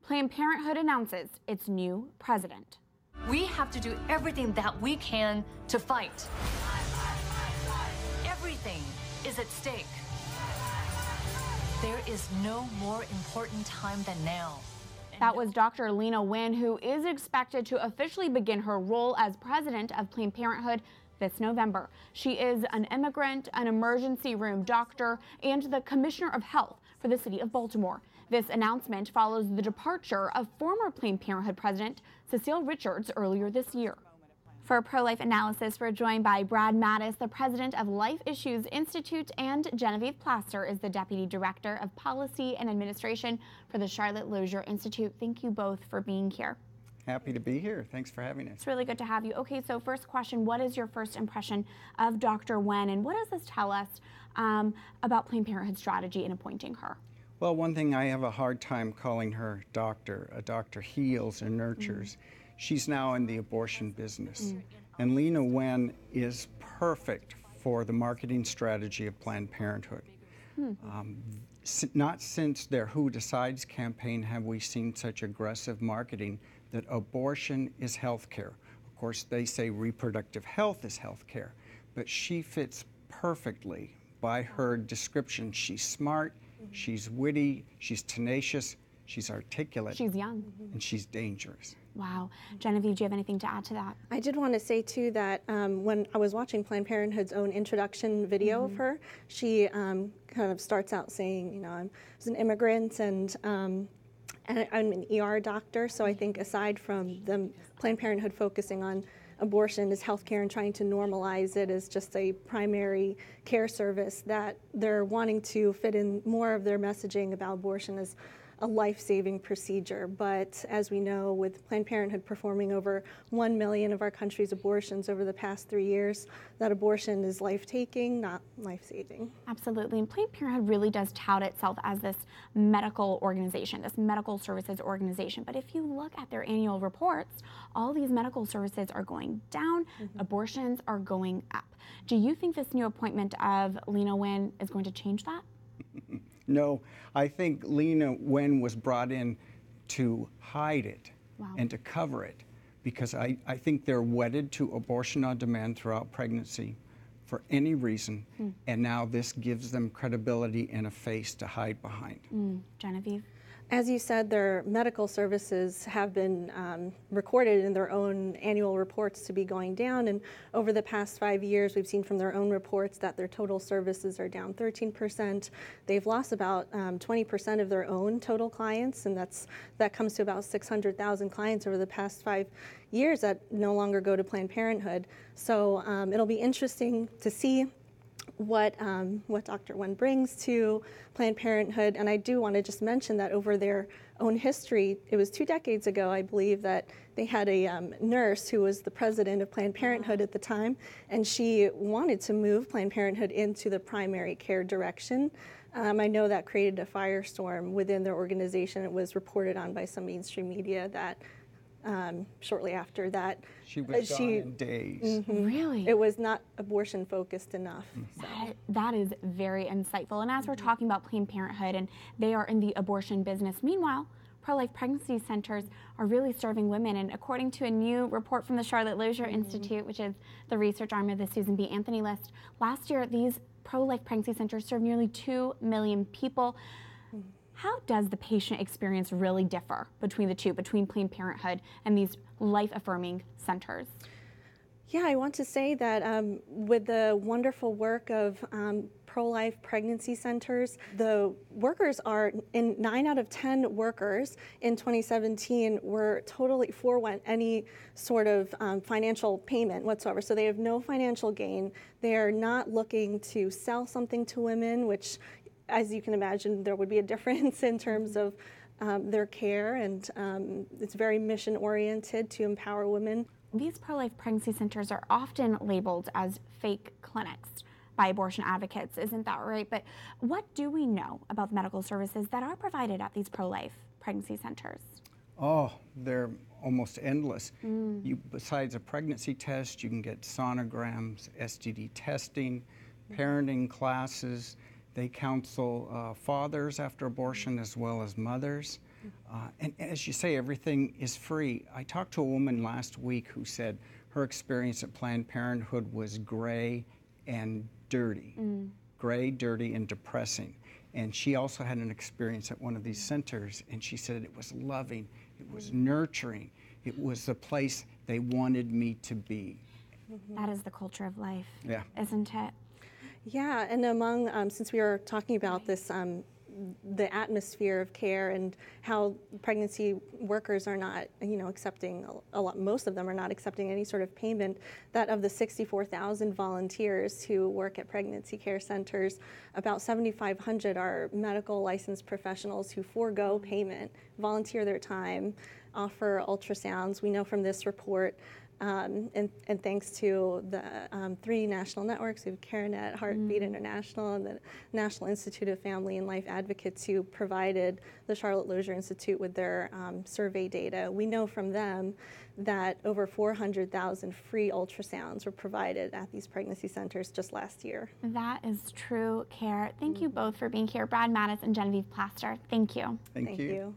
Planned Parenthood announces its new president. We have to do everything that we can to fight. Everything is at stake. There is no more important time than now. That was Dr. Leana Wen, who is expected to officially begin her role as president of Planned Parenthood this November. She is an immigrant, an emergency room doctor, and the commissioner of health for the city of Baltimore. This announcement follows the departure of former Planned Parenthood president Cecile Richards earlier this year. For pro-life analysis, we're joined by Brad Mattis, the president of Life Issues Institute, and Genevieve Plaster is the deputy director of policy and administration for the Charlotte Lozier Institute. Thank you both for being here. Happy to be here. Thanks for having us. It's really good to have you. Okay, so first question, what is your first impression of Dr. Wen, and what does this tell us about Planned Parenthood's strategy in appointing her? Well, one thing I have a hard time calling her doctor. A doctor heals and nurtures. She's now in the abortion business. And Leana Wen is perfect for the marketing strategy of Planned Parenthood. Not since their Who Decides campaign have we seen such aggressive marketing that abortion is health care. Of course, they say reproductive health is health care, but she fits perfectly by her description. She's smart, she's witty, she's tenacious, she's articulate. She's young. And she's dangerous. Wow. Genevieve, do you have anything to add to that? I did want to say, too, that when I was watching Planned Parenthood's own introduction video of her, she kind of starts out saying, you know, I was an immigrant and I'm an ER doctor, so I think aside from them, Planned Parenthood focusing on abortion as healthcare and trying to normalize it as just a primary care service, that they're wanting to fit in more of their messaging about abortion as a life-saving procedure. But as we know, with Planned Parenthood performing over 1 million of our country's abortions over the past 3 years, that abortion is life-taking, not life-saving. Absolutely, and Planned Parenthood really does tout itself as this medical organization, this medical services organization. But if you look at their annual reports, all these medical services are going down, abortions are going up. Do you think this new appointment of Leana Wen is going to change that? No, I think Leana Wen was brought in to hide it and to cover it, because I think they're wedded to abortion on demand throughout pregnancy for any reason, and now this gives them credibility and a face to hide behind. Genevieve? As you said, their medical services have been recorded in their own annual reports to be going down, and over the past 5 years, we've seen from their own reports that their total services are down 13%. They've lost about 20% of their own total clients, and that comes to about 600,000 clients over the past 5 years that no longer go to Planned Parenthood. So it'll be interesting to see what Dr. Wen brings to Planned Parenthood. And I do want to just mention that over their own history, it was 2 decades ago, I believe, that they had a nurse who was the president of Planned Parenthood at the time, and she wanted to move Planned Parenthood into the primary care direction. I know that created a firestorm within their organization. It was reported on by some mainstream media that shortly after that, she was gone in days. Really? It was not abortion focused enough. So. That is very insightful. And as we're talking about Planned Parenthood, and they are in the abortion business, meanwhile, pro-life pregnancy centers are really serving women. And according to a new report from the Charlotte Lozier Institute, which is the research arm of the Susan B. Anthony list, last year these pro-life pregnancy centers served nearly 2 million people. How does the patient experience really differ between the two, between Planned Parenthood and these life-affirming centers? Yeah, I want to say that with the wonderful work of pro-life pregnancy centers, the workers are, in 9 out of 10 workers in 2017 were totally forewent any sort of financial payment whatsoever. So they have no financial gain. They are not looking to sell something to women, which, as you can imagine, there would be a difference in terms of their care, and it's very mission-oriented to empower women. These pro-life pregnancy centers are often labeled as fake clinics by abortion advocates, isn't that right? But what do we know about the medical services that are provided at these pro-life pregnancy centers? Oh, they're almost endless. Besides a pregnancy test, you can get sonograms, STD testing, parenting classes. They counsel fathers after abortion as well as mothers. And as you say, everything is free. I talked to a woman last week who said her experience at Planned Parenthood was gray and dirty. Gray, dirty, and depressing. And she also had an experience at one of these centers, and she said it was loving, it was nurturing, it was the place they wanted me to be. That is the culture of life, Yeah. isn't it? Yeah, and among, since we were talking about this, the atmosphere of care and how pregnancy workers are not, accepting most of them are not accepting any sort of payment, that of the 64,000 volunteers who work at pregnancy care centers, about 7,500 are medical licensed professionals who forego payment, volunteer their time, offer ultrasounds. We know from this report, and thanks to the 3 national networks, we have CareNet, Heartbeat International, and the National Institute of Family and Life Advocates, who provided the Charlotte Lozier Institute with their survey data. We know from them that over 400,000 free ultrasounds were provided at these pregnancy centers just last year. That is true care. Thank you both for being here, Brad Mattis and Genevieve Plaster. Thank you. Thank you.